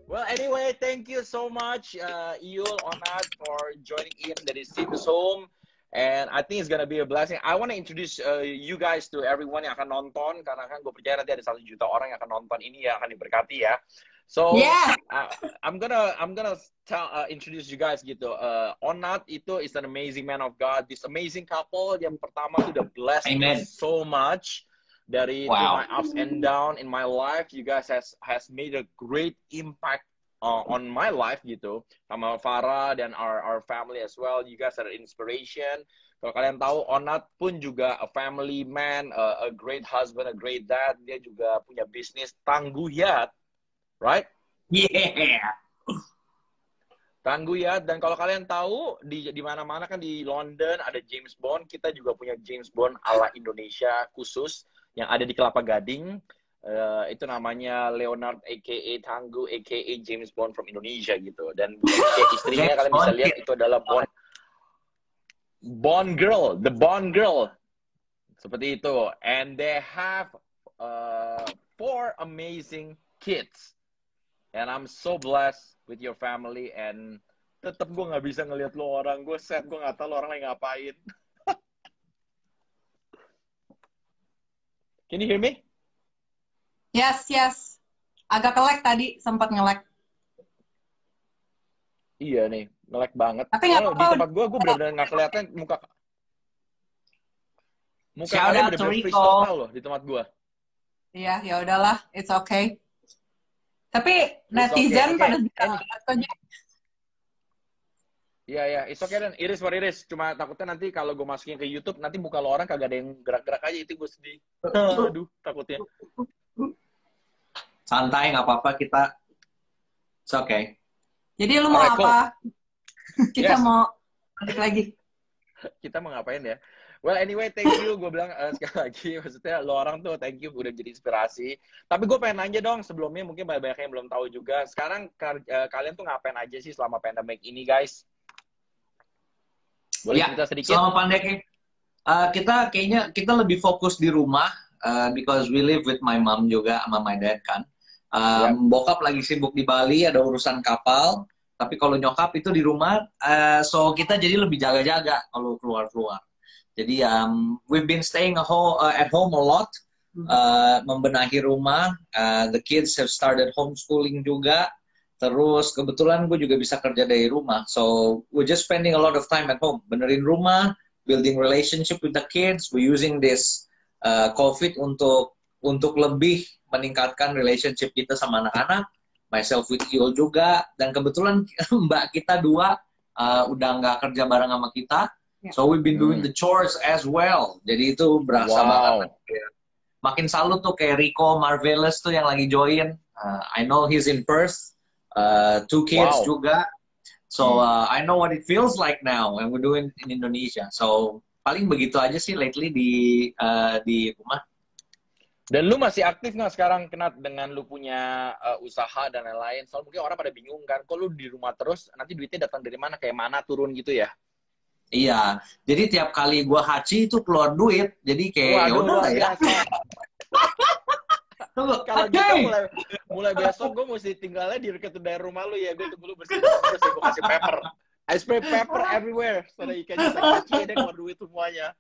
Well, anyway, thank you so much, Yul, Onat, for joining in dari Sims Home. And I think it's gonna be a blessing. I want to introduce you guys to everyone yang akan nonton, karena kan gue percaya nanti ada 1 juta orang yang akan nonton ini ya, akan diberkati ya. So, Yeah. I'm gonna introduce you guys gitu. Onat itu is an amazing man of God. This amazing couple yang pertama itu udah blessed me so much. Dari through my ups and down in my life, you guys has made a great impact on my life gitu, sama Farah dan our family as well. You guys are inspiration. Kalau kalian tahu, Onat pun juga a family man, a great husband, a great dad. Dia juga punya bisnis Tangguyat, right? Yeah. Tangguyat. Dan kalau kalian tahu di mana-mana kan di London ada James Bond. Kita juga punya James Bond ala Indonesia khusus yang ada di Kelapa Gading. Itu namanya Leonard aka Tangguh aka James Bond from Indonesia gitu. Dan istrinya kalian bisa lihat itu adalah Bond girl, the Bond girl, seperti itu. And they have 4 amazing kids. And I'm so blessed with your family. And tetap gue nggak bisa ngelihat lo orang, gue sad, gue nggak tahu lo orang lagi ngapain. Can you hear me? Yes, yes. Agak nge-lag tadi, sempat nge-lag. Iya nih, nge-lag banget. Tapi nggak apa-apa. Di tempat gue benar-benar nggak kelihatan muka Shout kalian out to benar-benar Rico. freeze total loh di tempat gue. Iya, ya udahlah, it's okay. Tapi It's netizen okay. pada bisa lihat kok. Iya, it's okay dan iris what iris. Cuma takutnya nanti kalau gue masukin ke YouTube, nanti muka lo orang kagak ada yang gerak-gerak aja, itu gue sedih. Aduh, takutnya. Santai, nggak apa-apa, kita it's okay. Jadi lu mau Alright, cool. apa? Kita Yes. mau balik lagi. Kita mau ngapain ya? Well, anyway, thank you. Gue bilang sekali lagi, maksudnya lo orang tuh thank you udah jadi inspirasi. Tapi gue pengen nanya dong, sebelumnya mungkin banyak yang belum tahu juga. Sekarang kalian tuh ngapain aja sih selama pandemic ini, guys? Boleh cerita sedikit? Selama pandemi, kita lebih fokus di rumah, because we live with my mom juga sama my dad kan. Bokap lagi sibuk di Bali, ada urusan kapal. Tapi kalau nyokap itu di rumah, so kita jadi lebih jaga-jaga kalau keluar-keluar. Jadi we've been staying at home a lot, membenahi rumah. The kids have started homeschooling juga. Terus kebetulan gue juga bisa kerja dari rumah. So we're just spending a lot of time at home, benerin rumah, building relationship with the kids. We're using this COVID untuk lebih meningkatkan relationship kita sama anak-anak. Myself with Yul juga. Dan kebetulan mbak kita 2 udah nggak kerja bareng sama kita. So we've been doing the chores as well. Jadi itu berasa banget. Makin salut tuh kayak Rico Marvelous tuh yang lagi join. I know he's in Perth. 2 kids juga. So I know what it feels like now when we're doing in Indonesia. So paling begitu aja sih lately di rumah. Dan lu masih aktif nggak sekarang, Kenat, dengan lu punya usaha dan lain-lain? Soalnya mungkin orang pada bingung kan, kok lu di rumah terus, nanti duitnya datang dari mana? Kayak mana turun gitu ya? Iya, jadi tiap kali gua haji itu keluar duit, jadi kayak ya udah lah ya. Kalau gitu mulai besok gue mesti tinggalnya di dekat dari rumah lu ya. Gue tunggu lu bersih, gue kasih pepper. I spray pepper everywhere. So that you can just like, dia keluar duit semuanya.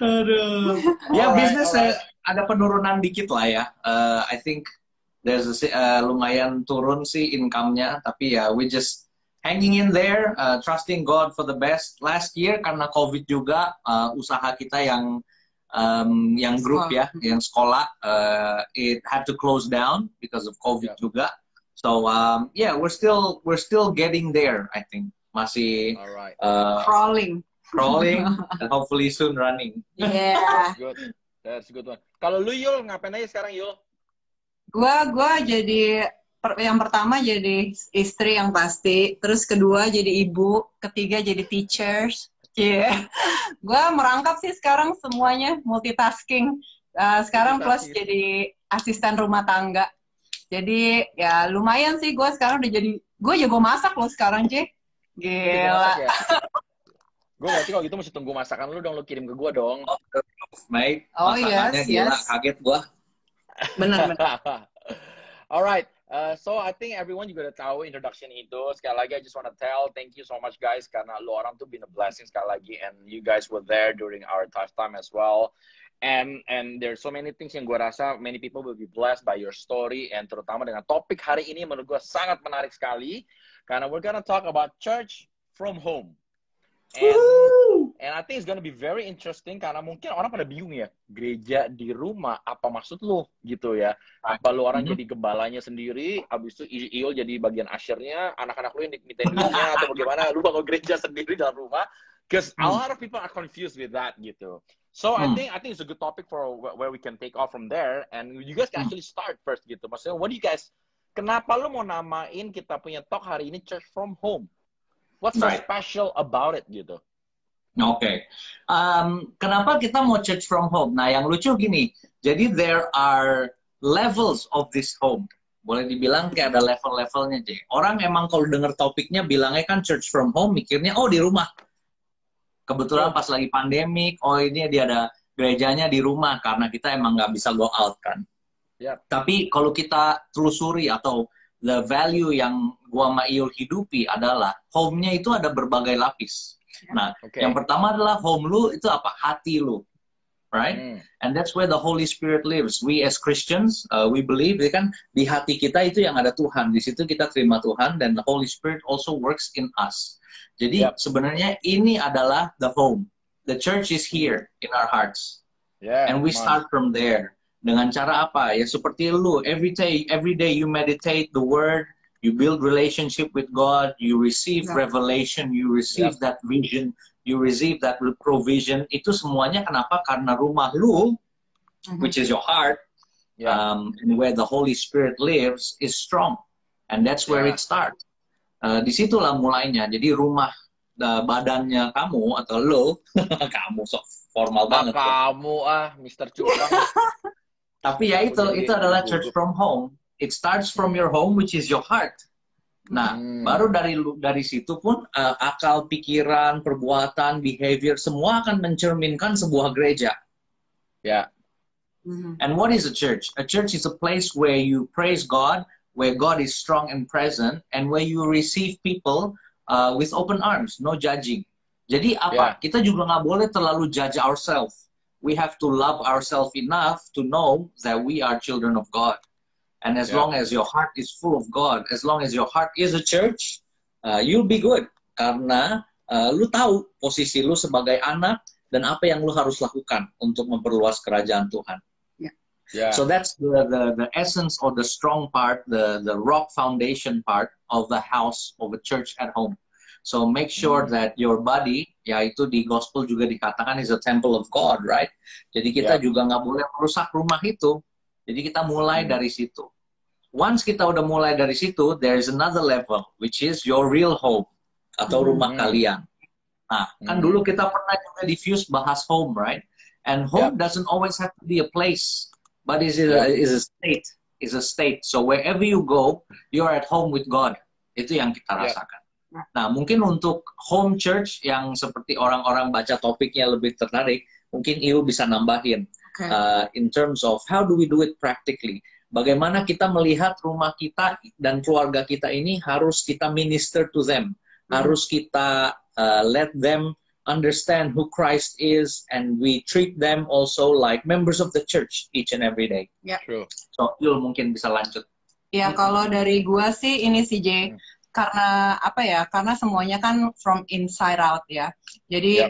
Aduh. Ya bisnis ada penurunan dikit lah ya. I think there's lumayan turun sih income-nya, tapi ya we just hanging in there, trusting God for the best. Last year karena COVID juga, usaha kita yang grup ya, yang sekolah, it had to close down because of COVID juga. So yeah, we're still getting there. I think masih crawling, and hopefully soon running. Yeah. That's good one. Kalau lu Yul ngapain aja sekarang Yul? Gua jadi yang pertama jadi istri yang pasti, terus kedua jadi ibu, ketiga jadi teachers. Yeah. Gua merangkap sih sekarang semuanya, multitasking. Sekarang plus jadi asisten rumah tangga. Jadi ya lumayan sih gue sekarang udah jadi, gue jago masak loh sekarang, J. Gila. Gue berarti kalau gitu mesti tunggu masakan lu dong, lu kirim ke gue dong. Oh, mate. Oh, Masakannya yes, gila, yes. kaget gue. Benar. Alright, so I think everyone juga udah tahu introduction itu. Sekali lagi, I just wanna tell, thank you so much guys, karena lu orang tuh been a blessing sekali lagi, and you guys were there during our tough time as well. And there's so many things yang gue rasa many people will be blessed by your story, and terutama dengan topik hari ini menurut gue sangat menarik sekali, karena we're gonna talk about church from home. And I think it's gonna be very interesting karena mungkin orang pada bingung ya, gereja di rumah apa maksud lu gitu ya? Apa lu orang jadi gembalanya sendiri, abis itu Iul jadi bagian asyirnya, anak-anak lu yang dimintain duitnya atau bagaimana? Lu bakal gereja sendiri dalam rumah? Because a lot of people are confused with that gitu. So I think it's a good topic for where we can take off from there, and you guys can actually start first gitu. Maksudnya, what do you guys? Kenapa lu mau namain kita punya talk hari ini Church from Home? What's so special about it gitu? Oke. Kenapa kita mau church from home? Nah, yang lucu gini. Jadi there are levels of this home. Boleh dibilang kayak ada level-levelnya, J. Orang emang kalau denger topiknya bilangnya kan church from home, mikirnya oh di rumah. Kebetulan pas lagi pandemik, oh ini dia ada gerejanya di rumah karena kita emang nggak bisa go out kan. Yep. Tapi kalau kita telusuri atau the value yang gua sama Iul hidupi adalah home-nya itu ada berbagai lapis. Nah, yang pertama adalah home lu itu apa? Hati lu. Right? And that's where the Holy Spirit lives. We as Christians, we believe kan di hati kita itu yang ada Tuhan. Di situ kita terima Tuhan dan the Holy Spirit also works in us. Jadi sebenarnya ini adalah the home. The church is here in our hearts. And we start from there. Dengan cara apa? Ya seperti lu, every day you meditate the word, you build relationship with God, you receive revelation, you receive that vision, you receive that provision. Itu semuanya kenapa? Karena rumah lu, which is your heart, and where the Holy Spirit lives, is strong. And that's where it starts. Disitulah mulainya. Jadi rumah badannya kamu atau lo, kamu sok formal banget. Kamu Mr. Curang. Tapi ya itu adalah church from home. It starts from your home, which is your heart. Nah, baru dari situ pun akal, pikiran, perbuatan, behavior, semua akan mencerminkan sebuah gereja. Ya. And what is a church? A church is a place where you praise God, where God is strong and present, and where you receive people with open arms, no judging. Jadi apa? Kita juga nggak boleh terlalu judge ourselves. We have to love ourselves enough to know that we are children of God. And as long as your heart is full of God, as long as your heart is a church, you'll be good. Karena lu tahu posisi lu sebagai anak dan apa yang lu harus lakukan untuk memperluas kerajaan Tuhan. So that's the essence or the strong part, the rock foundation part of the house of a church at home. So make sure that your body, yaitu di gospel juga dikatakan is a temple of God, right? Jadi kita juga nggak boleh merusak rumah itu. Jadi kita mulai dari situ. Once kita udah mulai dari situ, there is another level, which is your real home atau rumah kalian. Nah, kan dulu kita pernah juga di Fuse bahas home, right? And home doesn't always have to be a place, but is a state. Is a state. So wherever you go, you're at home with God. Itu yang kita rasakan. Nah, mungkin untuk home church yang seperti orang-orang baca topiknya lebih tertarik, mungkin Iu bisa nambahin. In terms of how do we do it practically. Bagaimana kita melihat rumah kita dan keluarga kita ini harus kita minister to them. Harus kita let them understand who Christ is, and we treat them also like members of the church each and every day. True. So, Iul mungkin bisa lanjut. Ya, kalau dari gua sih ini sih J. Karena apa ya? Karena semuanya kan from inside out ya. Jadi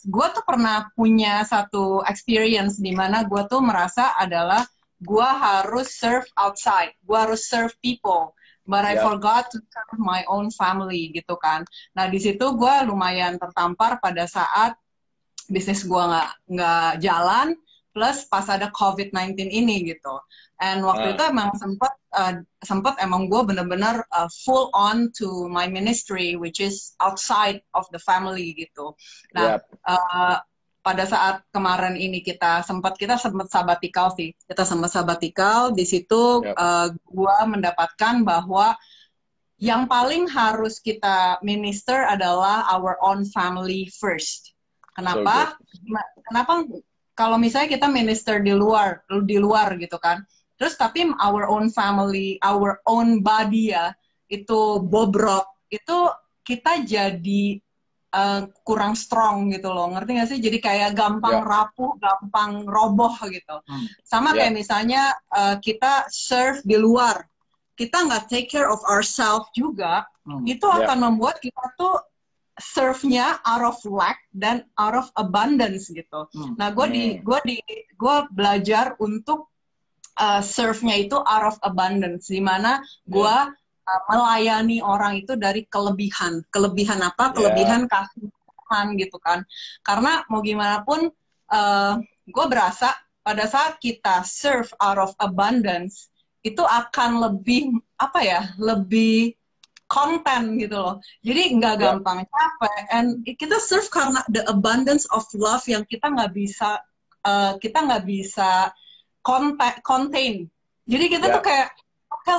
gue tuh pernah punya satu experience di mana gue tuh merasa adalah gue harus serve outside, gue harus serve people, but I forgot to serve my own family gitu kan. Nah di situ gue lumayan tertampar pada saat bisnis gue nggak jalan, plus pas ada COVID-19 ini gitu. And waktu itu emang sempet emang gue bener-bener full on to my ministry, which is outside of the family gitu. Nah, pada saat kemarin ini kita sempat sabbatical sih. Kita sempat sabbatical, di situ gue mendapatkan bahwa yang paling harus kita minister adalah our own family first. Kenapa? Kenapa kalau misalnya kita minister di luar gitu kan. Terus tapi our own family, our own body ya, itu bobrok, itu kita jadi kurang strong gitu loh, ngerti gak sih? Jadi kayak gampang rapuh, gampang roboh gitu. Sama kayak misalnya kita serve di luar, kita nggak take care of ourselves juga, itu akan membuat kita tuh serve-nya out of lack dan out of abundance gitu. Nah, gue belajar untuk serve-nya itu out of abundance, di mana gue melayani orang itu dari kelebihan. Kelebihan apa? Kelebihan kasih Tuhan gitu kan. Karena mau gimana pun, gue berasa pada saat kita serve out of abundance, itu akan lebih, apa ya, lebih konten gitu loh. Jadi nggak gampang capek. And kita serve karena the abundance of love yang kita nggak bisa contain. Jadi kita tuh kayak, okay,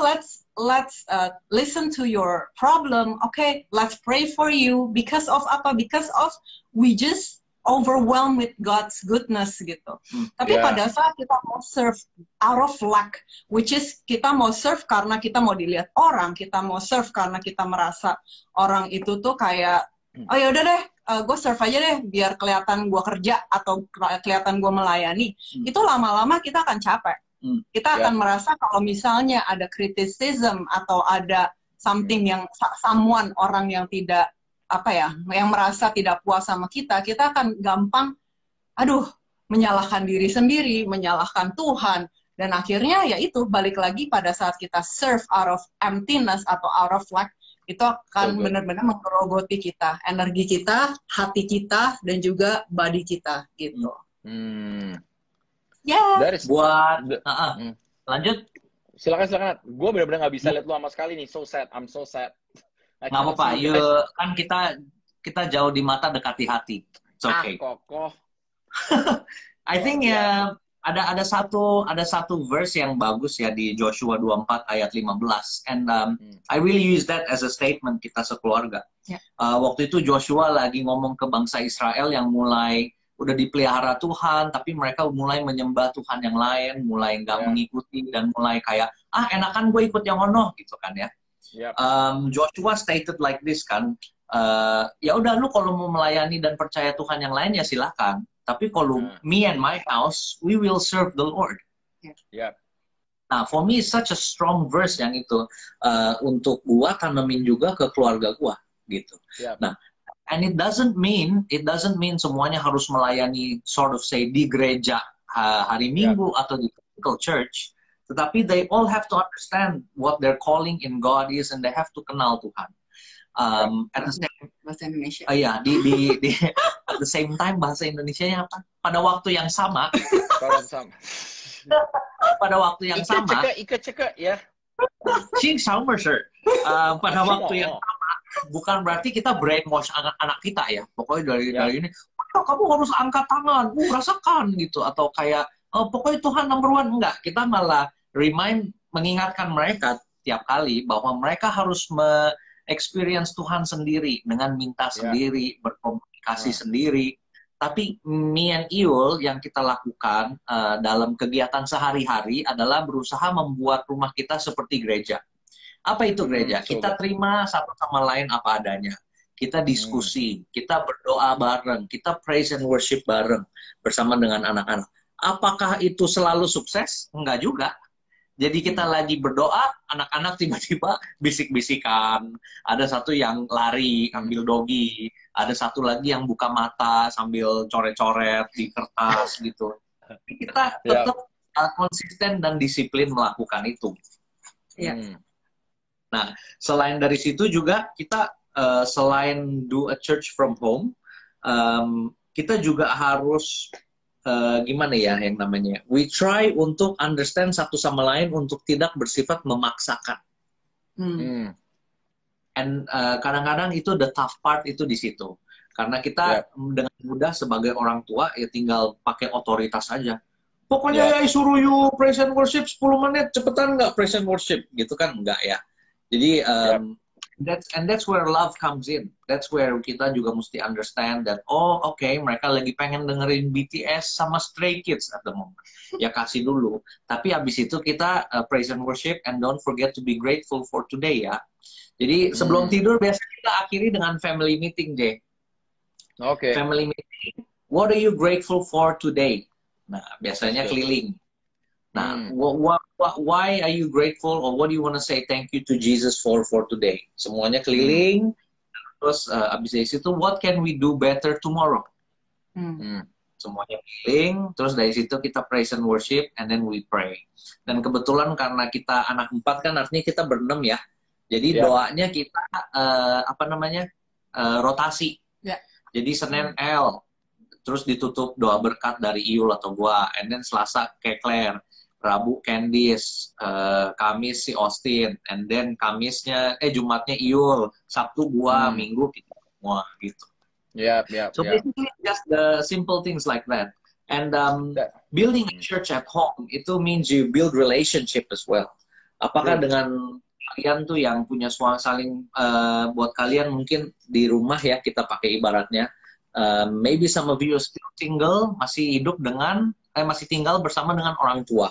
let's listen to your problem. Okay, let's pray for you. Because of apa? Because of we just overwhelmed with God's goodness gitu. Tapi pada saat kita mau serve out of lack, which is kita mau serve karena kita mau dilihat orang, kita mau serve karena kita merasa orang itu tuh kayak, oh ya udah deh, gue serve aja deh, biar kelihatan gue kerja atau kelihatan gue melayani. Itu lama-lama kita akan capek. Kita akan merasa kalau misalnya ada criticism atau ada something yang orang yang tidak yang merasa tidak puas sama kita akan gampang menyalahkan diri sendiri, menyalahkan Tuhan, dan akhirnya ya itu balik lagi pada saat kita serve out of emptiness atau out of lack, itu akan benar-benar menggerogoti kita, energi kita, hati kita, dan juga body kita gitu. Lanjut. Silakan. Gue benar-benar nggak bisa lihat lu sama sekali nih. So sad. I'm so sad. Nggak apa-apa. Kan kita jauh di mata, dekati hati. It's okay. Kokoh. I think ada satu verse yang bagus ya di Joshua 24 ayat 15. And I really use that as a statement kita sekeluarga. Waktu itu Joshua lagi ngomong ke bangsa Israel yang mulai udah dipelihara Tuhan, tapi mereka mulai menyembah Tuhan yang lain, mulai nggak mengikuti, dan mulai kayak, enakan gue ikut yang ono, gitu kan ya. Joshua stated like this kan, ya udah lu kalau mau melayani dan percaya Tuhan yang lain ya silakan, tapi kalau me and my house, we will serve the Lord. Nah, for me such a strong verse yang itu, untuk gua tanemin juga ke keluarga gua, gitu. Nah, and it doesn't mean semuanya harus melayani sort of say di gereja hari Minggu atau di physical church, tetapi they all have to understand what their calling in God is, and they have to kenal Tuhan. At the same bahasa Indonesia. Di at the same time bahasa Indonesianya apa? Pada waktu yang sama. Pada waktu yang sama. Ika ya. Sama sir. Pada waktu yang sama. Bukan berarti kita brainwash anak-anak kita ya. Pokoknya dari ini, kamu harus angkat tangan, rasakan gitu. Atau kayak, pokoknya Tuhan number one. Enggak, kita malah mengingatkan mereka tiap kali bahwa mereka harus experience Tuhan sendiri, dengan minta sendiri, berkomunikasi sendiri. Tapi me and Iul yang kita lakukan dalam kegiatan sehari-hari adalah berusaha membuat rumah kita seperti gereja. Apa itu gereja? Kita terima satu sama lain apa adanya. Kita diskusi, kita berdoa bareng, kita praise and worship bareng bersama dengan anak-anak. Apakah itu selalu sukses? Enggak juga. Jadi kita lagi berdoa, anak-anak tiba-tiba bisik-bisikan. Ada satu yang lari, ambil dogi. Ada satu lagi yang buka mata sambil coret-coret di kertas gitu. Kita tetap konsisten dan disiplin melakukan itu. Nah, selain dari situ juga kita selain do a church from home, kita juga harus gimana ya yang namanya? We try untuk understand satu sama lain untuk tidak bersifat memaksakan. And kadang-kadang itu the tough part itu di situ. Karena kita dengan mudah sebagai orang tua ya tinggal pakai otoritas aja. Pokoknya ya suruh you praise and worship 10 menit, cepetan nggak praise and worship gitu kan? Enggak ya. Jadi That's where love comes in. That's where kita juga mesti understand that mereka lagi pengen dengerin BTS sama Stray Kids at the moment. Ya kasih dulu. Tapi abis itu kita praise and worship and don't forget to be grateful for today ya. Jadi sebelum tidur biasanya kita akhiri dengan family meeting, Jay. Oke. Family meeting. What are you grateful for today? Nah, biasanya keliling. Nah, why are you grateful or what do you want to say thank you to Jesus for today? Semuanya keliling. Terus abis dari situ, what can we do better tomorrow? Semuanya keliling. Terus dari situ kita praise and worship and then we pray. Dan kebetulan karena kita anak 4 kan artinya kita berenam ya. Jadi doanya kita rotasi. Jadi Senin L, terus ditutup doa berkat dari Iul atau gua, and then Selasa kayak Claire. Rabu Candice, Kamis si Austin, and then Jumatnya Iul, Sabtu gua, Minggu kita semua gitu. So basically just the simple things like that. And building a church at home itu means you build relationship as well. Apakah dengan kalian tuh yang punya saling buat kalian mungkin di rumah ya kita pakai ibaratnya, maybe some of you are still single, masih tinggal bersama dengan orang tua.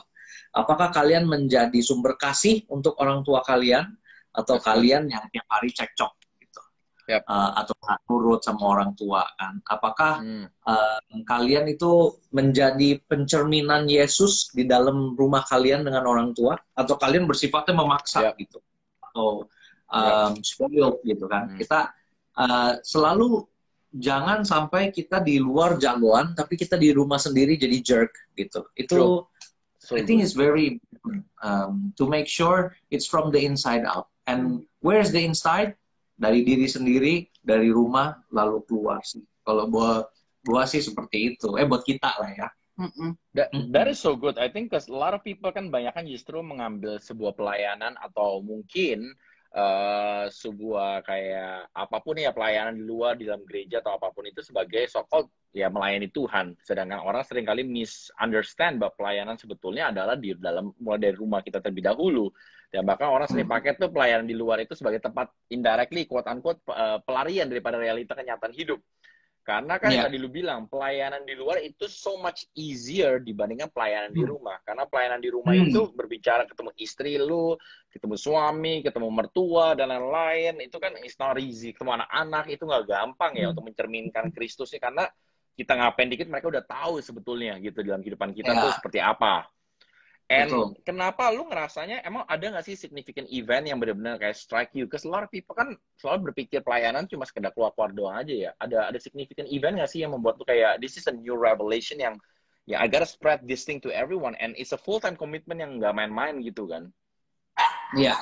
Apakah kalian menjadi sumber kasih untuk orang tua kalian atau kalian yang tiap hari cekcok gitu, atau nggak nurut sama orang tua kan? Apakah kalian itu menjadi pencerminan Yesus di dalam rumah kalian dengan orang tua atau kalian bersifatnya memaksa gitu atau spoiled gitu kan? Kita selalu jangan sampai kita di luar jagoan tapi kita di rumah sendiri jadi jerk gitu. Itu I think it's very important to make sure it's from the inside out. And where's the inside? Dari diri sendiri, dari rumah, lalu keluar sih. Kalau gua sih seperti itu. Buat kita lah ya. That is so good. I think because a lot of people kan banyak kan justru mengambil sebuah pelayanan atau mungkin sebuah kayak apapun ya pelayanan di luar di dalam gereja atau apapun itu sebagai so-called ya melayani Tuhan. Sedangkan orang seringkali misunderstand bahwa pelayanan sebetulnya adalah di dalam mulai dari rumah kita terlebih dahulu. Dan bahkan orang sering pakai tuh pelayanan di luar itu sebagai tempat indirectly quote unquote pelarian daripada realita kenyataan hidup. Karena kan yang tadi lu bilang, pelayanan di luar itu so much easier dibandingkan pelayanan di rumah. Karena pelayanan di rumah itu berbicara ketemu istri lu, ketemu suami, ketemu mertua, dan lain-lain. Itu kan it's not easy. Ketemu anak-anak itu nggak gampang ya untuk mencerminkan Kristusnya. Karena kita ngapain dikit, mereka udah tahu sebetulnya gitu dalam kehidupan kita tuh seperti apa. And kenapa lu ngerasanya, emang ada nggak sih significant event yang benar-benar kayak strike you? Because a lot of people kan selalu berpikir pelayanan cuma sekedar keluar-keluar doang aja ya. Ada significant event nggak sih yang membuat lu kayak, this is a new revelation yang, ya I gotta spread this thing to everyone. And it's a full-time commitment yang nggak main-main gitu kan? Iya.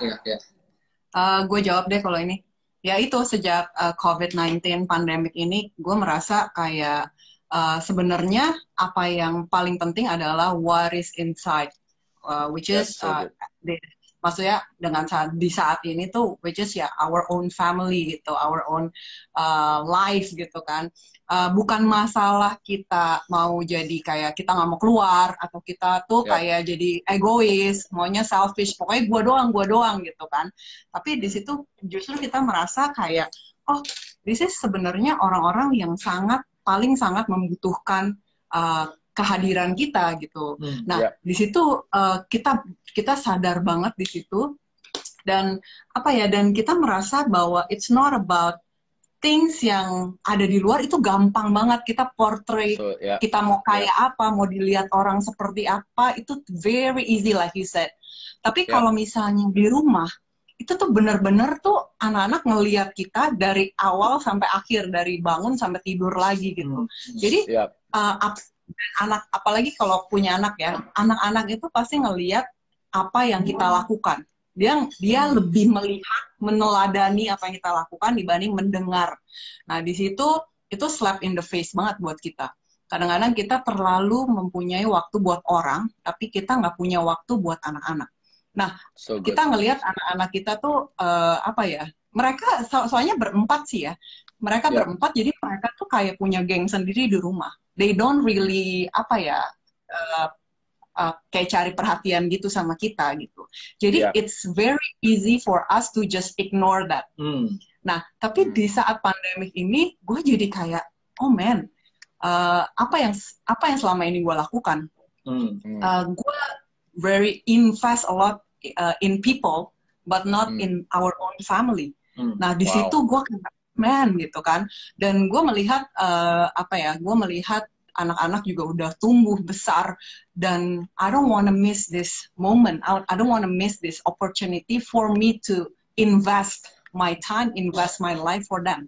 Gue jawab deh kalau ini. Ya itu, sejak COVID-19 pandemic ini, gue merasa kayak sebenarnya apa yang paling penting adalah what is inside. Which is maksudnya dengan di saat ini tuh which is ya our own family gitu, our own life gitu kan. Bukan masalah kita mau jadi kayak kita nggak mau keluar atau kita tuh kayak jadi egois, maunya selfish, pokoknya gua doang gitu kan. Tapi di situ justru kita merasa kayak this is sebenarnya orang-orang yang paling sangat membutuhkan kehadiran kita gitu. Nah, di situ kita sadar banget di situ dan dan kita merasa bahwa it's not about things yang ada di luar, itu gampang banget kita portray. Kita mau kayak apa, mau dilihat orang seperti apa, itu very easy like you said. Tapi kalau misalnya di rumah, itu tuh bener-bener tuh anak-anak ngelihat kita dari awal sampai akhir, dari bangun sampai tidur lagi gitu. Jadi anak, apalagi kalau punya anak ya, anak-anak itu pasti ngelihat apa yang kita lakukan. Dia lebih melihat, meneladani apa yang kita lakukan dibanding mendengar. Nah, di situ itu slap in the face banget buat kita. Kadang-kadang kita terlalu mempunyai waktu buat orang, tapi kita nggak punya waktu buat anak-anak. Nah, kita ngelihat anak-anak kita tuh mereka soalnya berempat sih ya. Mereka berempat, jadi mereka tuh kayak punya geng sendiri di rumah. They don't really kayak cari perhatian gitu sama kita gitu. Jadi it's very easy for us to just ignore that. Nah, tapi di saat pandemik ini, gue jadi kayak, oh man, apa yang selama ini gue lakukan? Gue very invest a lot in people, but not in our own family. Nah, di situ gue kayak, man, gitu kan. Dan gue melihat, gue melihat anak-anak juga udah tumbuh besar, dan I don't want to miss this moment. I don't want to miss this opportunity for me to invest my time, invest my life for them.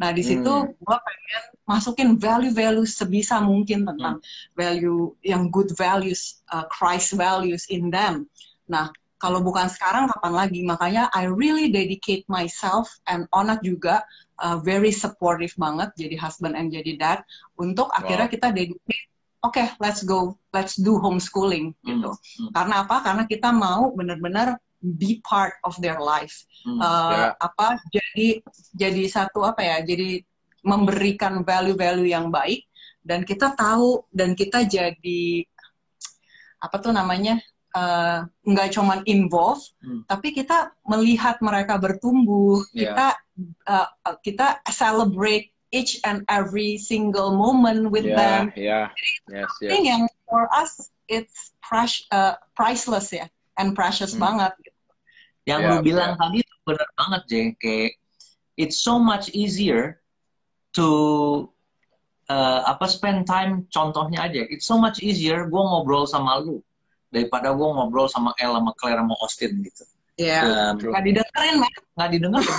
Nah, di situ gue pengen masukin value-value sebisa mungkin tentang value yang good values, Christ values in them. Nah, kalau bukan sekarang kapan lagi? Makanya I really dedicate myself, and Onat juga very supportive banget jadi husband and jadi dad, untuk akhirnya kita dedicate, okay, let's do homeschooling gitu. Karena apa? Karena kita mau benar-benar be part of their life. Jadi satu jadi memberikan value-value yang baik, dan kita tahu, dan kita jadi nggak cuman involve, tapi kita melihat mereka bertumbuh, kita celebrate each and every single moment with them. Thing yang for us it's priceless ya, and precious banget. Yang lu bilang tadi benar banget, Jeng. Kayak it's so much easier to spend time. Contohnya aja, it's so much easier gue ngobrol sama lu daripada gue ngobrol sama El, sama Claire, sama Austin gitu. Nggak didengerin, man. Nggak didengerin.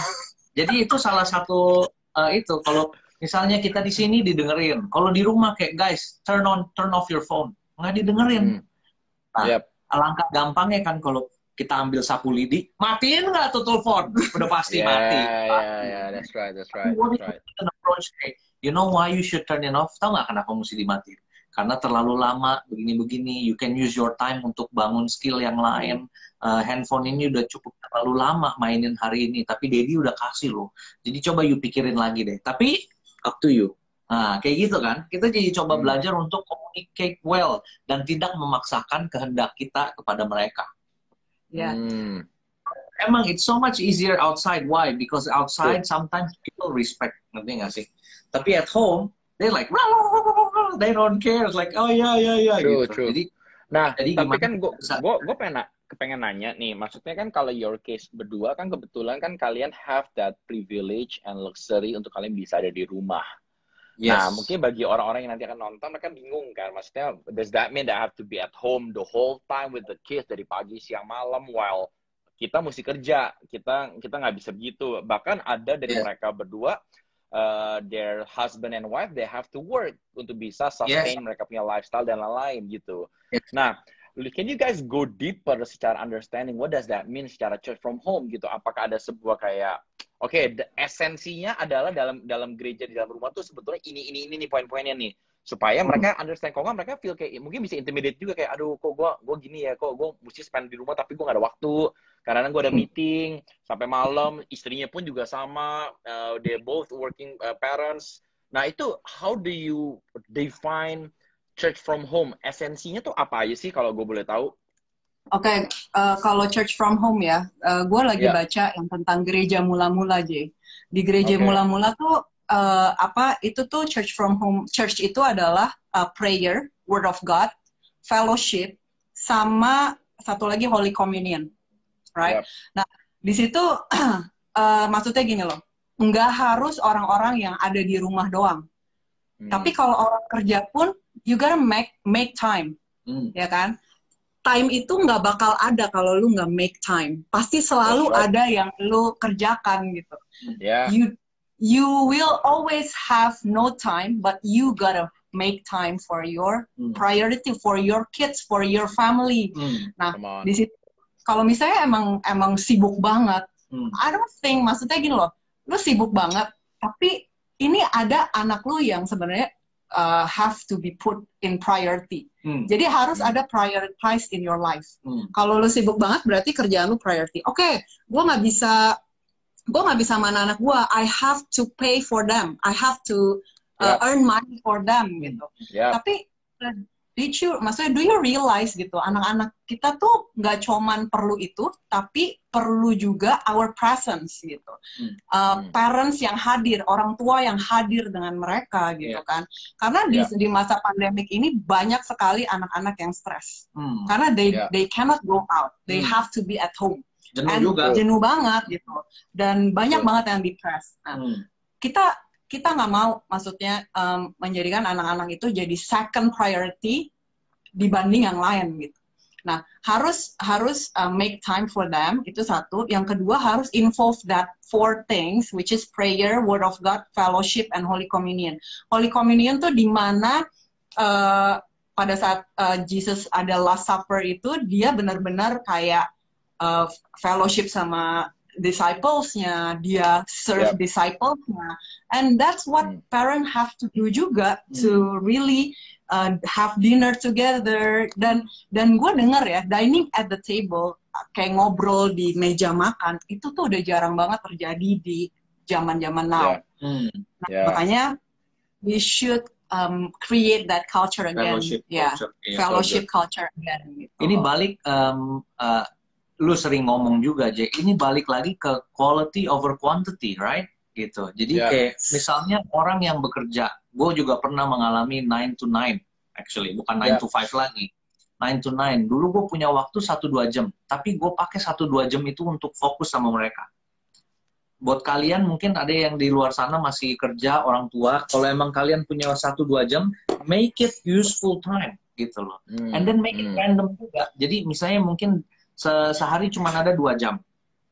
Jadi itu salah satu itu, kalau misalnya kita di sini didengerin, kalau di rumah kayak guys turn off your phone, nggak didengerin. Nah, alangkah gampangnya kan kalau kita ambil sapu lidi, matiin nggak tuh telepon? Udah pasti mati. That's right. You know why you should turn it off? Tahu nggak kenapa mesti dimatiin? Karena terlalu lama begini-begini. You can use your time untuk bangun skill yang lain. Handphone ini udah cukup terlalu lama mainin hari ini, tapi Daddy udah kasih loh. Jadi coba you pikirin lagi deh. Tapi up to you. Nah, kayak gitu kan. Kita jadi coba belajar untuk communicate well dan tidak memaksakan kehendak kita kepada mereka. Emang it's so much easier outside. Why? Because outside sometimes people respect, ngerti nggak sih? Tapi at home they like they don't care. It's like oh yeah gitu. True. Jadi tapi kan gue pengen nanya nih, maksudnya kan kalau your case berdua kan kebetulan kan kalian have that privilege and luxury untuk kalian bisa ada di rumah. Nah, mungkin bagi orang-orang yang nanti akan nonton, mereka bingung kan, maksudnya, does that mean that I have to be at home the whole time with the kids dari pagi, siang, malam, while kita mesti kerja, kita nggak bisa begitu. Bahkan ada dari mereka berdua, their husband and wife, they have to work untuk bisa sustain mereka punya lifestyle dan lain-lain gitu. Nah, can you guys go deeper secara understanding what does that mean secara church from home gitu? Apakah ada sebuah kayak esensinya adalah dalam gereja di dalam rumah tuh sebetulnya ini nih poin-poinnya nih, supaya mereka understand. Kok nggak mereka feel kayak mungkin bisa intimidate juga, kayak aduh kok gue gini ya, kok gue mesti spend di rumah tapi gue nggak ada waktu, karena gue ada meeting sampai malam, istrinya pun juga sama, they're both working parents. Nah itu how do you define church from home? Esensinya tuh apa aja sih kalau gue boleh tahu? Oke, kalau church from home ya, gue lagi baca yang tentang gereja mula-mula, Jay. Di gereja mula-mula tuh, itu tuh church from home. Church itu adalah prayer, word of God, fellowship, sama satu lagi Holy Communion, right? Nah, di situ maksudnya gini loh, nggak harus orang-orang yang ada di rumah doang. Tapi kalau orang kerja pun, you gotta make time, ya kan? Time itu nggak bakal ada kalau lu nggak make time. Pasti selalu ada yang lu kerjakan gitu. You will always have no time, but you gotta make time for your priority, for your kids, for your family. Nah, di situ kalau misalnya emang sibuk banget, I don't think, maksudnya gini loh, lu sibuk banget, tapi ini ada anak lu yang sebenarnya have to be put in priority. Jadi harus ada prioritize in your life. Kalau lu sibuk banget berarti kerjaan lu priority. Oke, gue nggak bisa mana anak gue. I have to pay for them. I have to earn money for them gitu. Tapi maksudnya do you realize gitu, anak-anak kita tuh nggak cuman perlu itu, tapi perlu juga our presence gitu. Parents yang hadir, orang tua yang hadir dengan mereka gitu kan. Karena di masa pandemik ini banyak sekali anak-anak yang stres. Karena they cannot go out, they have to be at home. Jenuh banget gitu. Dan banyak banget yang depressed. Nah, kita nggak mau, maksudnya menjadikan anak-anak itu jadi second priority dibanding yang lain gitu. Nah, harus make time for them, itu satu. Yang kedua, harus involve that 4 things, which is prayer, word of God, fellowship, and Holy Communion. Holy Communion tuh di mana pada saat Jesus ada Last Supper itu, dia benar-benar kayak fellowship sama disciples-nya, dia serve disciples-nya, and that's what parents have to do juga to really have dinner together. Dan gue dengar ya, dining at the table, kayak ngobrol di meja makan, itu tuh udah jarang banget terjadi di zaman-zaman now. Makanya we should create that culture again, fellowship culture again. Gitu. Ini balik lu sering ngomong juga, Jack, ini balik lagi ke quality over quantity, right? Gitu. Jadi kayak misalnya orang yang bekerja, gue juga pernah mengalami 9 to 9, actually, bukan 9 to 5 lagi. 9 to 9. Dulu gue punya waktu 1-2 jam, tapi gue pakai 1-2 jam itu untuk fokus sama mereka. Buat kalian mungkin ada yang di luar sana masih kerja, orang tua, kalau emang kalian punya 1-2 jam, make it useful time, gitu loh. And then make it random juga. Jadi misalnya mungkin sehari cuma ada 2 jam,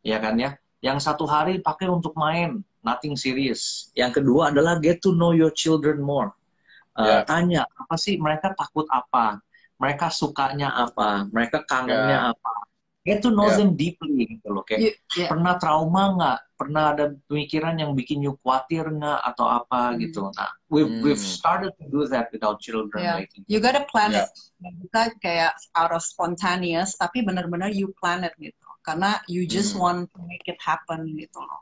ya kan ya. Yang 1 hari pakai untuk main, nothing serious. Yang kedua adalah get to know your children more. Tanya, apa sih mereka takut apa? Mereka sukanya apa? Mereka kangennya apa? Get to know them deeply gitu loh. Kayak pernah trauma nggak? Pernah ada pemikiran yang bikin you khawatir nggak? Atau apa gitu. Nah, we've started to do that with our children. You gotta plan it. Bukan kayak out of spontaneous, tapi benar-benar you plan it gitu. Karena you just want to make it happen gitu loh.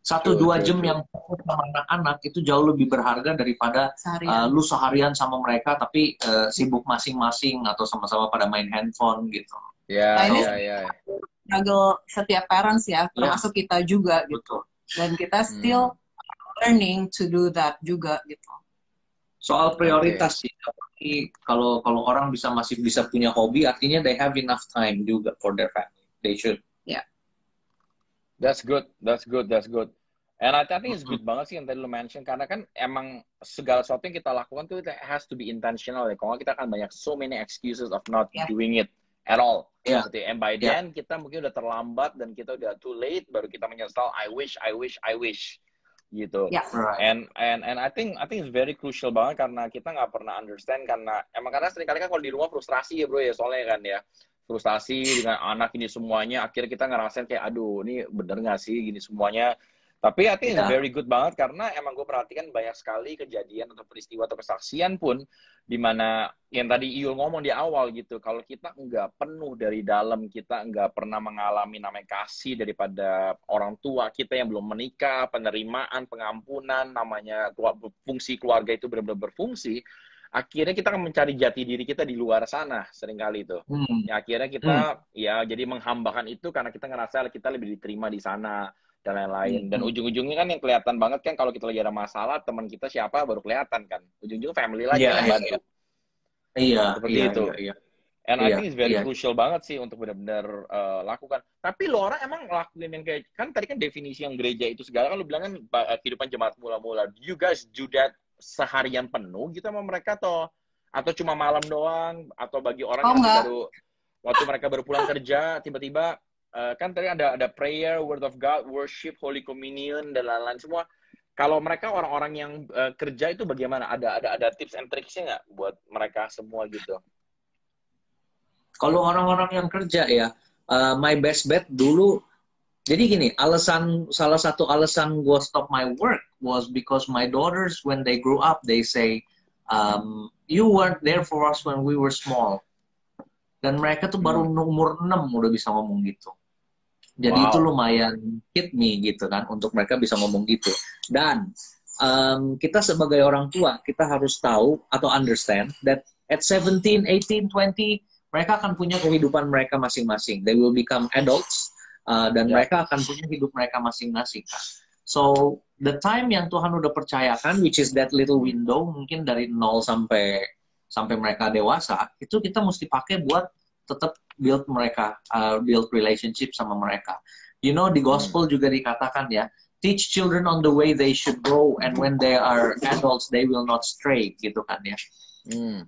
1-2 jam yang fokus sama anak-anak itu jauh lebih berharga daripada lu seharian sama mereka tapi sibuk masing-masing atau sama-sama pada main handphone gitu. Struggle setiap parents ya, termasuk kita juga gitu. Dan kita still learning to do that juga gitu. Soal prioritas sih, kalau orang masih bisa punya hobi, artinya they have enough time juga for their family. They should. That's good. And I think it's good banget sih yang tadi lo mention, karena kan emang segala sesuatu yang kita lakukan tuh has to be intentional ya. Kalau kita akan banyak so many excuses of not doing it at all. And by then kita mungkin udah terlambat dan kita udah too late, baru kita menyesal. I wish gitu. And I think it's very crucial banget karena kita nggak pernah understand, karena seringkali kan kalau di rumah frustrasi ya bro ya, soalnya kan ya. Frustasi dengan anak ini semuanya, akhirnya kita ngerasain kayak aduh ini bener nggak sih gini semuanya. Tapi I think it's very good banget karena emang gue perhatikan banyak sekali kejadian atau peristiwa atau kesaksian pun dimana yang tadi Iul ngomong di awal gitu, kalau kita nggak penuh dari dalam, kita nggak pernah mengalami namanya kasih daripada orang tua kita yang belum menikah, penerimaan, pengampunan, namanya fungsi keluarga itu benar-benar berfungsi, akhirnya kita akan mencari jati diri kita di luar sana seringkali itu. Ya, akhirnya kita ya jadi menghambakan itu karena kita ngerasa kita lebih diterima di sana dan lain-lain. Dan ujung-ujungnya kan yang kelihatan banget kan kalau kita lagi ada masalah, teman kita siapa baru kelihatan kan. Ujung-ujungnya family lagi yang bantu. Seperti itu. And I think it's very crucial banget sih untuk benar-benar lakukan. Tapi lo orang emang lakuin yang kayak, kan tadi kan definisi yang gereja itu segala kan lo bilang kan kehidupan jemaat mula-mula. Do you guys do that seharian penuh gitu sama mereka atau cuma malam doang, atau bagi orang yang baru waktu mereka baru pulang kerja tiba-tiba kan tadi ada prayer, word of God, worship, Holy Communion dan lain-lain semua. Kalau mereka orang-orang yang kerja itu bagaimana? Ada tips and tricksnya nggak buat mereka semua gitu? Kalau orang-orang yang kerja ya, my best bet dulu. Jadi gini, salah satu alasan gue stop my work was because my daughters, when they grew up, they say, you weren't there for us when we were small. Dan mereka tuh baru umur 6 udah bisa ngomong gitu. Jadi itu lumayan hit me gitu kan, untuk mereka bisa ngomong gitu. Dan kita sebagai orang tua, kita harus tahu atau understand that At 17, 18, 20, mereka akan punya kehidupan mereka masing-masing. They will become adults, dan mereka akan punya hidup mereka masing-masing. So, the time yang Tuhan udah percayakan, which is that little window, mungkin dari 0 sampai mereka dewasa, itu kita mesti pakai buat tetap build mereka, build relationship sama mereka. You know, di gospel juga dikatakan ya, teach children on the way they should go, and when they are adults, they will not stray, gitu kan ya.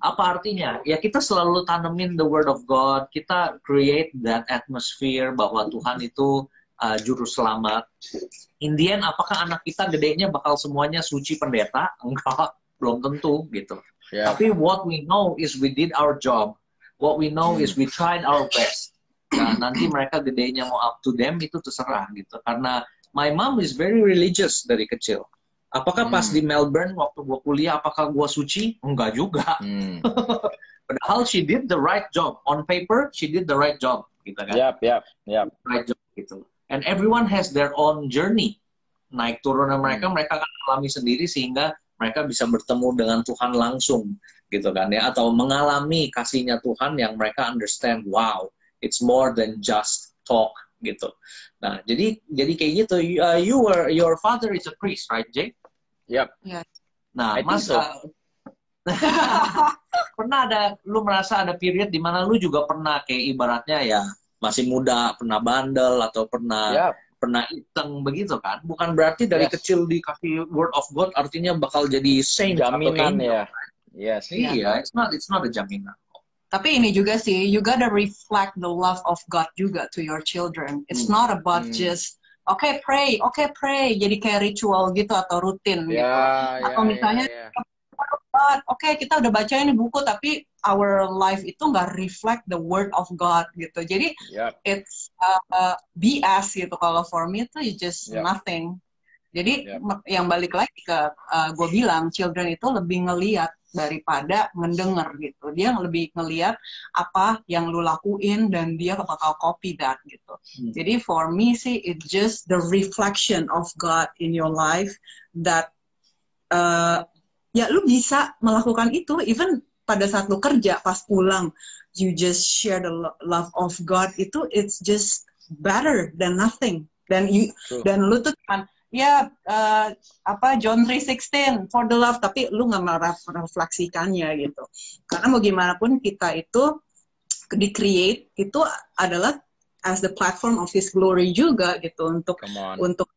Apa artinya? Ya kita selalu tanemin the word of God, kita create that atmosphere bahwa Tuhan itu juru selamat. In the end, apakah anak kita gedenya bakal semuanya suci pendeta? Enggak, belum tentu gitu. Tapi what we know is we did our job. What we know is we tried our best. Nah, nanti mereka gedenya mau up to them itu terserah gitu. Karena my mom is very religious dari kecil. Apakah pas di Melbourne waktu gue kuliah, apakah gue suci? Enggak juga. Padahal she did the right job. On paper, she did the right job. Gitu kan? Yep. Right job gitu. And everyone has their own journey. Naik turunan mereka akan alami sendiri sehingga mereka bisa bertemu dengan Tuhan langsung. Gitu kan ya. Atau mengalami kasihnya Tuhan yang mereka understand, wow, it's more than just talk gitu. Nah, jadi kayak gitu. Your father is a priest, right, Jay? Yep. Nah, Mas, lu merasa ada period di mana lu juga pernah kayak ibaratnya ya masih muda, pernah bandel atau pernah iseng begitu kan? Bukan berarti dari kecil dikasih word of God artinya bakal jadi saint jaminan atau ya. Yes. Iya, it's not a jaminan. Tapi ini juga sih, you gotta reflect the love of God juga to your children. It's not about just okay pray, jadi kayak ritual gitu atau rutin gitu. Atau misalnya oke, kita udah baca ini buku tapi our life itu nggak reflect the word of God gitu. Jadi it's BS gitu. Kalau for me itu just nothing. Jadi yang balik lagi ke gue bilang children itu lebih ngeliat daripada ngedenger gitu. Dia lebih ngeliat apa yang lu lakuin dan dia bakal copy that gitu. Jadi for me sih it's just the reflection of God in your life that ya lu bisa melakukan itu even pada saat lu kerja pas pulang you just share the love of God itu it's just better than nothing. Dan lu tuh kan ya John 3:16 for the love, tapi lu nggak merefleksikannya gitu. Karena mau gimana pun kita itu di-create itu adalah as the platform of His glory juga gitu untuk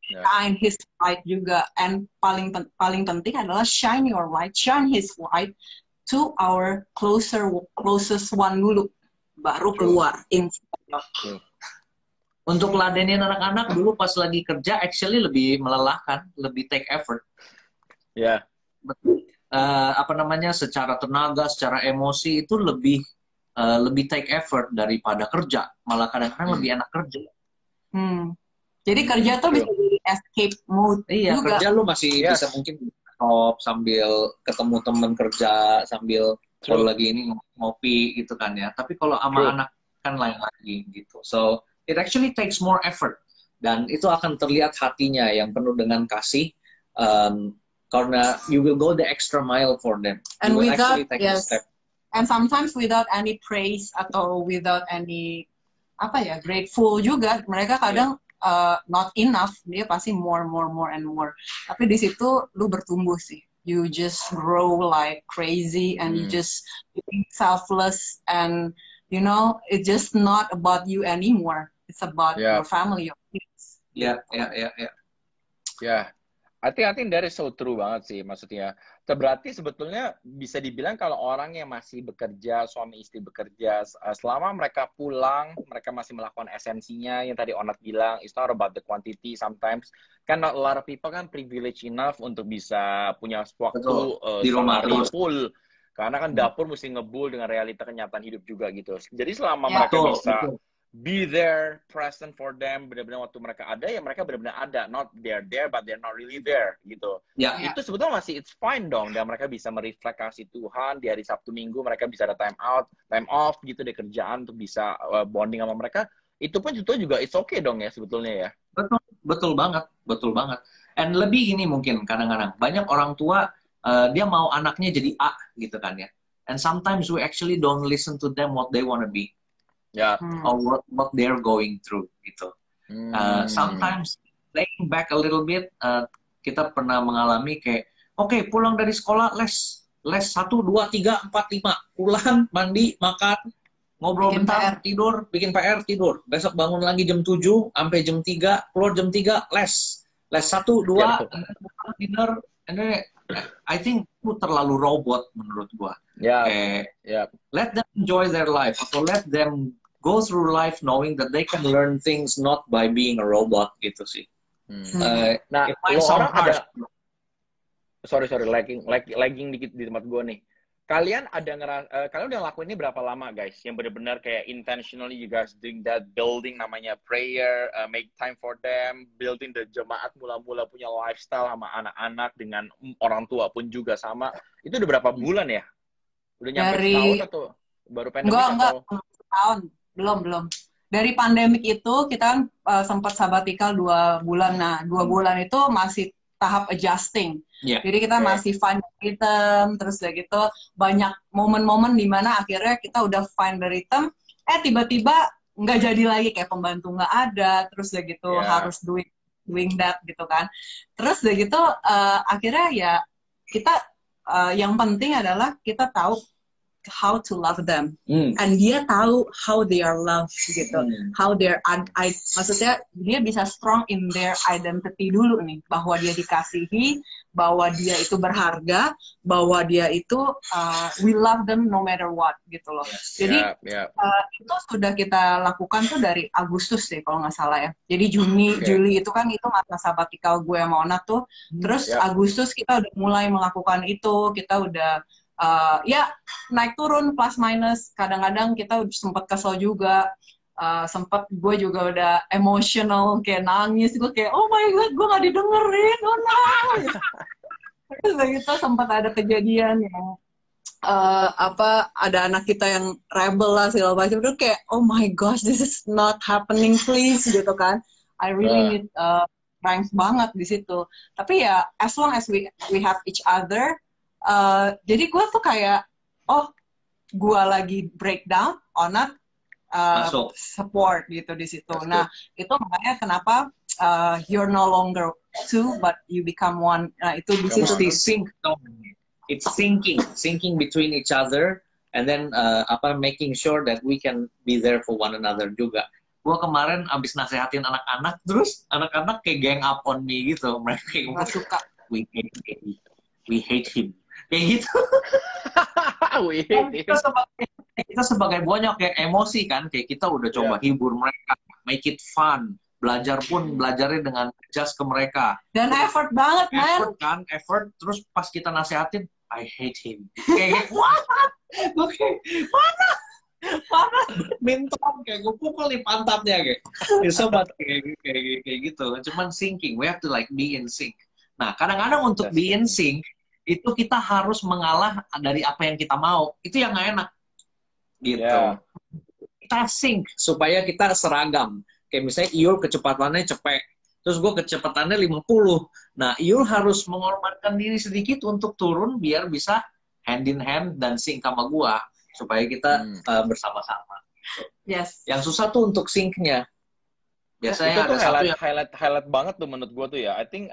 shine His light juga. And paling penting adalah shine your light, shine His light to our closest one dulu, baru keluar. Untuk ladenin anak-anak dulu pas lagi kerja, actually lebih melelahkan, lebih take effort. Secara tenaga, secara emosi itu lebih take effort daripada kerja. Malah kadang-kadang lebih enak kerja. Jadi kerja tuh bisa jadi escape mode juga. Kerja lu masih bisa mungkin stop sambil ketemu temen kerja, sambil kalau lagi ini ngopi gitu kan ya. Tapi kalau sama anak kan lain lagi gitu. So it actually takes more effort, dan itu akan terlihat hatinya yang penuh dengan kasih, karena you will go the extra mile for them. And without and sometimes without any praise atau without any grateful juga, mereka kadang not enough, dia pasti more and more. Tapi di situ lu bertumbuh sih. You just grow like crazy and you just selfless, and you know it's just not about you anymore. It's about your family, your kids. Yeah. I think that is so true banget sih, maksudnya. Berarti sebetulnya bisa dibilang kalau orang yang masih bekerja, suami istri bekerja, selama mereka pulang, mereka masih melakukan esensinya, yang tadi Onat bilang, it's not about the quantity sometimes. Kan a lot of people kan privilege enough untuk bisa punya waktu di rumah full. Karena kan dapur mesti ngebul dengan realita kenyataan hidup juga gitu. Jadi selama mereka bisa be there, present for them, benar-benar waktu mereka ada, ya mereka benar-benar ada. Not they're there, but they're not really there, gitu. Itu sebetulnya masih it's fine dong. Dan mereka bisa merefleksi Tuhan. Di hari Sabtu Minggu mereka bisa ada time off gitu dari kerjaan untuk bisa bonding sama mereka. Itu pun juga it's okay dong ya sebetulnya ya. Betul banget. And lebih gini mungkin kadang-kadang banyak orang tua dia mau anaknya jadi A gitu kan ya. and sometimes we actually don't listen to them what they want to be, or what they're going through gitu. Sometimes laying back a little bit, kita pernah mengalami kayak, oke, pulang dari sekolah les 1, 2, 3, 4, 5, pulang, mandi, makan, ngobrol bikin bentar, tidur, bikin PR, tidur. Besok bangun lagi jam 7 sampai jam 3, keluar jam 3, les 1, 2, dinner, and then I think itu terlalu robot menurut gua. Let them enjoy their life, atau let them go through life knowing that they can learn things not by being a robot gitu sih. Nah, lo orang ada, sorry lagging dikit di tempat gue nih. Kalian udah ngelakuin ini berapa lama guys? Yang benar-benar kayak intentionally you guys doing that, building namanya prayer, make time for them, building the jemaat mula-mula punya lifestyle sama anak-anak dengan orang tua pun juga sama. Itu udah berapa bulan ya? Udah nyampe setahun atau baru pandemik atau? Setahun, belum. Dari pandemik itu kita kan sempat sabbatical 2 bulan. Nah, 2 bulan itu masih tahap adjusting. Jadi kita masih find the rhythm, terus udah gitu banyak momen-momen di mana akhirnya kita udah find the rhythm, tiba-tiba nggak jadi lagi, kayak pembantu nggak ada, terus udah gitu harus doing that gitu kan. Terus udah gitu akhirnya ya kita yang penting adalah kita tahu how to love them, and dia tahu how they are loved gitu, how maksudnya dia bisa strong in their identity dulu nih, bahwa dia dikasihi, bahwa dia itu berharga, bahwa dia itu we love them no matter what gitu loh. Jadi itu sudah kita lakukan tuh dari Agustus deh kalau nggak salah ya. Jadi Juli itu kan itu masa sabbatical gue sama Onat tuh, terus Agustus kita udah mulai melakukan itu, kita udah naik turun plus minus, kadang-kadang kita sempat kesel juga, sempat gue juga udah emotional, kayak nangis, gue kayak oh my god gue nggak didengerin, oh no. Terus gitu sempat ada kejadian yang ada anak kita yang rebel lah segala macam, terus kayak oh my gosh this is not happening please gitu kan. I really need strength banget di situ, tapi ya as long as we have each other. Jadi gue tuh kayak, gue lagi breakdown, Onat support gitu di situ. Nah, itu makanya kenapa you're no longer two, but you become one. Nah, itu di situ. It's syncing between each other, and then making sure that we can be there for one another juga. Gue kemarin abis nasehatin anak-anak, terus anak-anak kayak gang up on me gitu. Mereka nggak suka. We hate him. Kayak gitu. Kita sebagai bonyok yang emosi kan, kayak kita udah coba hibur mereka, make it fun, belajar pun belajarnya dengan adjust ke mereka. Dan effort banget, effort. Terus pas kita nasehatin, I hate him. Kayak what? Oke, mana? Minton kayak gue pukul di pantatnya kayak. Sobat kayak gitu. Cuman syncing, we have to like be in sync. Nah, kadang-kadang untuk be in sync itu kita harus mengalah dari apa yang kita mau. Itu yang nggak enak. Gitu. Kita sync supaya kita seragam. Kayak misalnya Iul kecepatannya cepet, terus gue kecepatannya 50. Nah, Iul harus mengorbankan diri sedikit untuk turun biar bisa hand in hand dan sync sama gue. Supaya kita bersama-sama. Yes. Yang susah tuh untuk sync-nya. Biasanya itu tuh highlight banget tuh menurut gue tuh ya. I think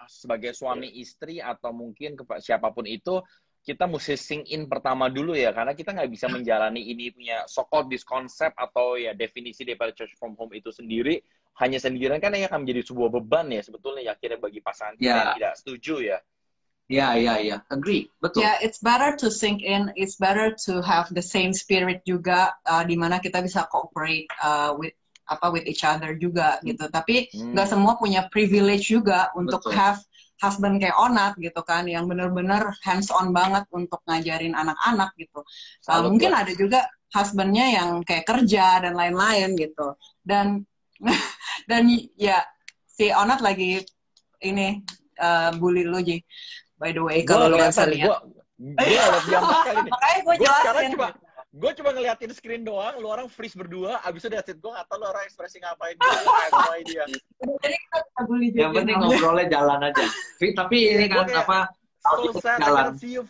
sebagai suami istri atau mungkin siapapun itu, kita mesti sync in pertama dulu ya, karena kita nggak bisa menjalani ini punya so-called this concept atau ya definisi daripada church from home itu sendiri hanya sendirian, kan yang akan menjadi sebuah beban ya sebetulnya ya, akhirnya bagi pasangan yang tidak setuju ya. Ya, agree, betul. Yeah, it's better to sync in, it's better to have the same spirit juga, di mana kita bisa cooperate with each other juga gitu. Tapi nggak semua punya privilege juga untuk have husband kayak Onat gitu kan, yang benar-benar hands on banget untuk ngajarin anak-anak gitu. Mungkin ada juga husbandnya yang kayak kerja dan lain-lain gitu. Dan ya si Onat lagi ini bully lu Ji. By the way, kalau lu nggak lihat. Makanya gue jelasin. Gue cuma ngeliatin screen doang, lu orang freeze berdua, abis itu that's it. Gue gak tau lu orang ekspresi ngapain. Yang penting ngobrolnya jalan aja. Tapi ini kan So sad. I cannot see your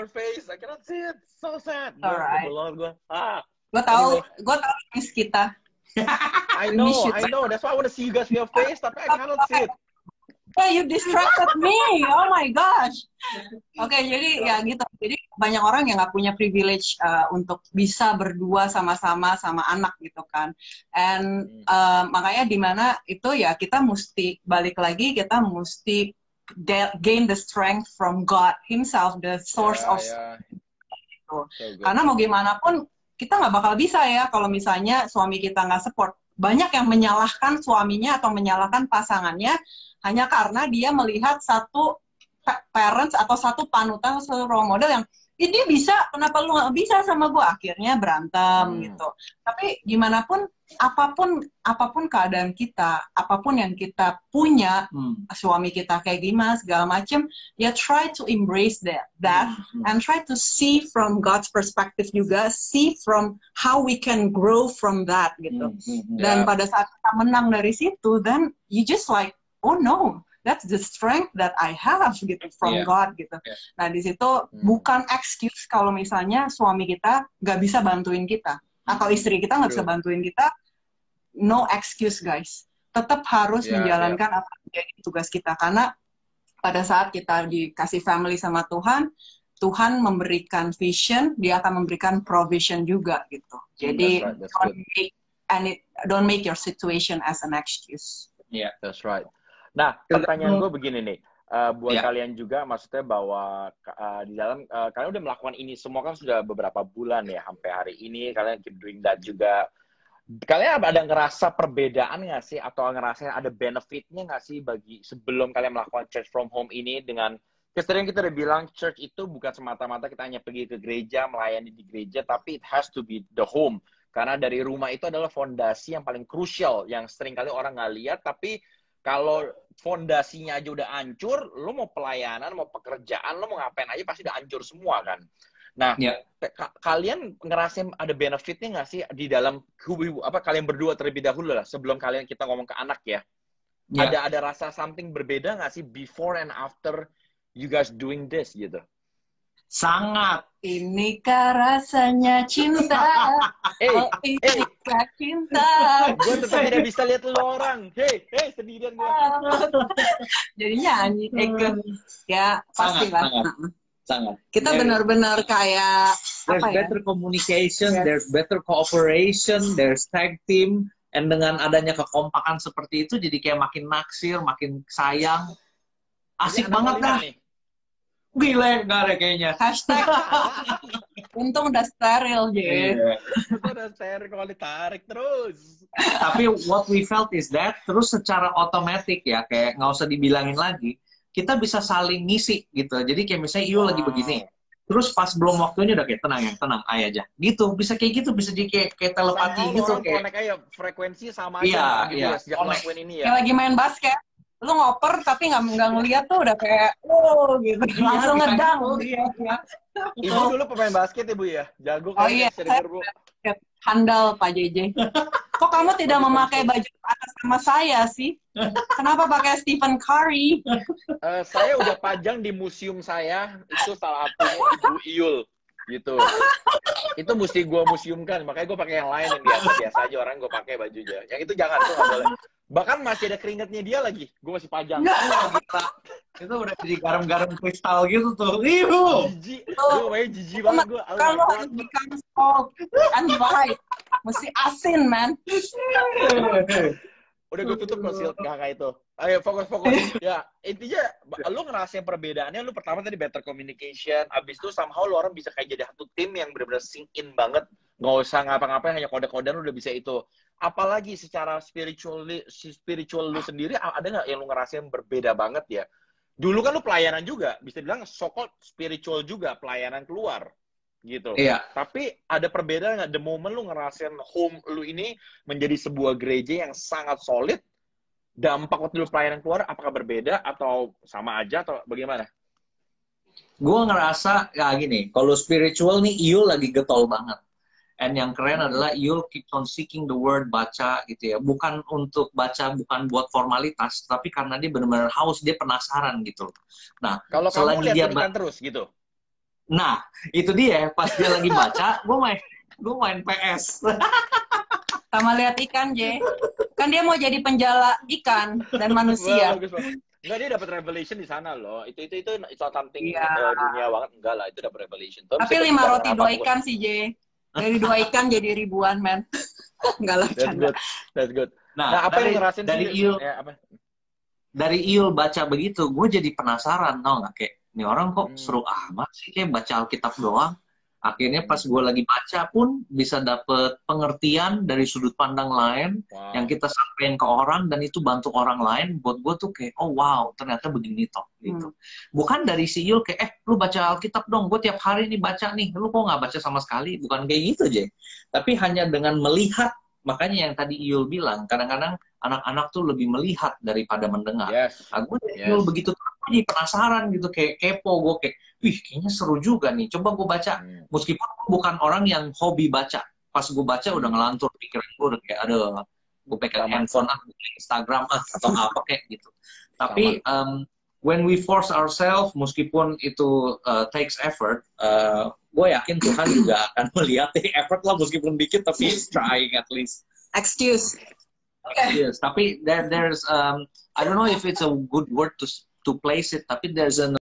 face. I cannot see it. So sad. Alright. Gue. Gue tahu miss kita. I know. That's why I want to see you guys your face, tapi I cannot see it. Oh, you distracted me. Oh my gosh. Oke, jadi ya gitu. Jadi banyak orang yang nggak punya privilege untuk bisa berdua sama-sama sama anak gitu kan. And makanya di mana itu ya kita mesti balik lagi, kita mesti gain the strength from God Himself, the source of gitu. Karena mau gimana pun kita nggak bakal bisa ya kalau misalnya suami kita nggak support. Banyak yang menyalahkan suaminya atau menyalahkan pasangannya hanya karena dia melihat satu parents atau satu panutan atau satu role model yang dia bisa, kenapa lu nggak bisa sama gue? Akhirnya berantem gitu. Tapi gimana pun, apapun keadaan kita, apapun yang kita punya, suami kita kayak gimana segala macem, ya try to embrace that and try to see from God's perspective juga, see from how we can grow from that gitu. Dan pada saat kita menang dari situ, then you just like, oh no, that's the strength that I have gitu from God gitu. Nah di situ bukan excuse kalau misalnya suami kita nggak bisa bantuin kita atau istri kita nggak bisa bantuin kita. No excuse guys. Tetap harus menjalankan apa yang menjadi tugas kita karena pada saat kita dikasih family sama Tuhan, Tuhan memberikan vision, Dia akan memberikan provision juga gitu. Jadi don't make your situation as an excuse. Yeah, that's right. Nah, pertanyaan gue begini nih, buat kalian juga, maksudnya bahwa di dalam, kalian udah melakukan ini semua kan sudah beberapa bulan ya, sampai hari ini, kalian keep doing that juga. Kalian ada ngerasa perbedaan nggak sih, atau ngerasa ada benefitnya nggak sih bagi sebelum kalian melakukan church from home ini dengan, sering kita udah bilang, church itu bukan semata-mata kita hanya pergi ke gereja, melayani di gereja, tapi it has to be the home. Karena dari rumah itu adalah fondasi yang paling krusial, yang sering kali orang nggak lihat, tapi kalau fondasinya aja udah hancur, lo mau pelayanan, mau pekerjaan, lo mau ngapain aja pasti udah hancur semua kan. Nah, kalian ngerasain ada benefitnya nggak sih di dalam kalian berdua terlebih dahulu lah sebelum kalian kita ngomong ke anak ya. Ada rasa something berbeda nggak sih before and after you guys doing this gitu? Sangat. Inikah rasanya cinta? Inikah cinta? Gue tetap tidak bisa lihat lu orang. Hey, sendirian gue. Jadi nyanyi. Ya, pastilah. Sangat. Kita benar-benar kayak there's better communication, there's better cooperation, there's tag team, and dengan adanya kekompakan seperti itu jadi kayak makin naksir, makin sayang. Asik banget dah. Gila enggak ada kayaknya. Hashtag. Untung udah steril, Jay. Udah steril kalau ditarik terus. Tapi what we felt is that, terus secara otomatis ya, kayak nggak usah dibilangin lagi, kita bisa saling ngisi gitu. Jadi kayak misalnya Iyo lagi begini, terus pas belum waktunya udah kayak tenang aja. Gitu, bisa kayak gitu, bisa jadi kayak telepati gitu. Kayak kayak frekuensi sama aja. Iya. Sejak ngelakuin ini ya. Kayak lagi main basket. Lu ngoper tapi nggak ngeliat tuh udah kayak gitu langsung ngedang. Ibu dulu pemain basket ya Bu ya, jago kan? Oh iya, saya handal Pak JJ. Kok kamu tidak memakai baju atas nama saya sih? Kenapa pakai Stephen Curry? Saya udah pajang di museum saya, itu salah satunya Ibu Iyul gitu. Itu mesti gue museumkan, makanya gue pakai yang lain yang biasa aja orang gue pakai bajunya. Yang itu jangan, itu nggak boleh. Bahkan masih ada keringatnya dia lagi, gue masih pajang. Itu udah jadi garam-garam kristal gitu tuh. Ibu. Jijik, gue kayaknya jijik banget gue. Kalau become salt and white, mesti asin man. Udah gue tutup loh kakak itu. Ayo fokus. Ya intinya lu ngerasain perbedaannya. Lu pertama tadi better communication. Abis itu somehow lu orang bisa kayak jadi satu tim yang benar-benar sync in banget. Nggak usah ngapa-ngapain, hanya kode-kodean lu udah bisa itu. Apalagi secara spiritual lu sendiri ada nggak yang lu ngerasain berbeda banget ya? Dulu kan lu pelayanan juga, bisa bilang so-called spiritual juga, pelayanan keluar. Gitu. Iya. Tapi ada perbedaan nggak? The moment lu ngerasain home lu ini menjadi sebuah gereja yang sangat solid, dampak waktu lu pelayanan keluar apakah berbeda atau sama aja atau bagaimana? Gue ngerasa kayak gini, kalau spiritual nih Iyo lagi getol banget. And yang keren adalah you'll keep on seeking the word, baca gitu ya. Bukan untuk baca, bukan buat formalitas, tapi karena dia benar-benar haus, dia penasaran gitu. Nah, kalau kamu lihat dia ikan terus gitu. Nah, itu dia. Pas dia lagi baca, gue main PS. Sama lihat ikan, J. Kan dia mau jadi penjala ikan dan manusia. Wah, bagus banget. Enggak, dia dapat revelation di sana loh. Itu it's not something Iya. Dunia banget, enggak lah, itu dapat revelation. Tapi 5 roti 2 ikan sih, J. Dari 2 ikan jadi ribuan, man. Enggak lah, canda. That's good. Nah, apa yang ngerasain dari sih? Iul, dari Iul baca begitu, gue jadi penasaran, tau nggak, kayak ini orang kok seru amat sih, kayak baca Alkitab doang. Akhirnya pas gue lagi baca pun bisa dapet pengertian dari sudut pandang lain yang kita sampaikan ke orang, dan itu bantu orang lain. Buat gue tuh kayak, oh wow, ternyata begini toh gitu. Bukan dari si Yul kayak, lu baca Alkitab dong, gue tiap hari nih baca nih, lu kok nggak baca sama sekali? Bukan kayak gitu aja. Tapi hanya dengan melihat, makanya yang tadi Yul bilang, kadang-kadang anak-anak tuh lebih melihat daripada mendengar. Nah, gue Yul begitu jadi penasaran gitu, kayak kepo, gue kayak, wih kayaknya seru juga nih, coba gue baca. Meskipun bukan orang yang hobi baca, pas gue baca udah ngelantur pikiran gue, udah kayak ada, gue pegang handphone Instagram atau apa kayak gitu. Tapi when we force ourselves, meskipun itu takes effort, gue yakin Tuhan juga akan melihat effort lah, meskipun dikit, tapi he's trying at least. Excuse. Yes, tapi there's I don't know if it's a good word to place it, tapi there's an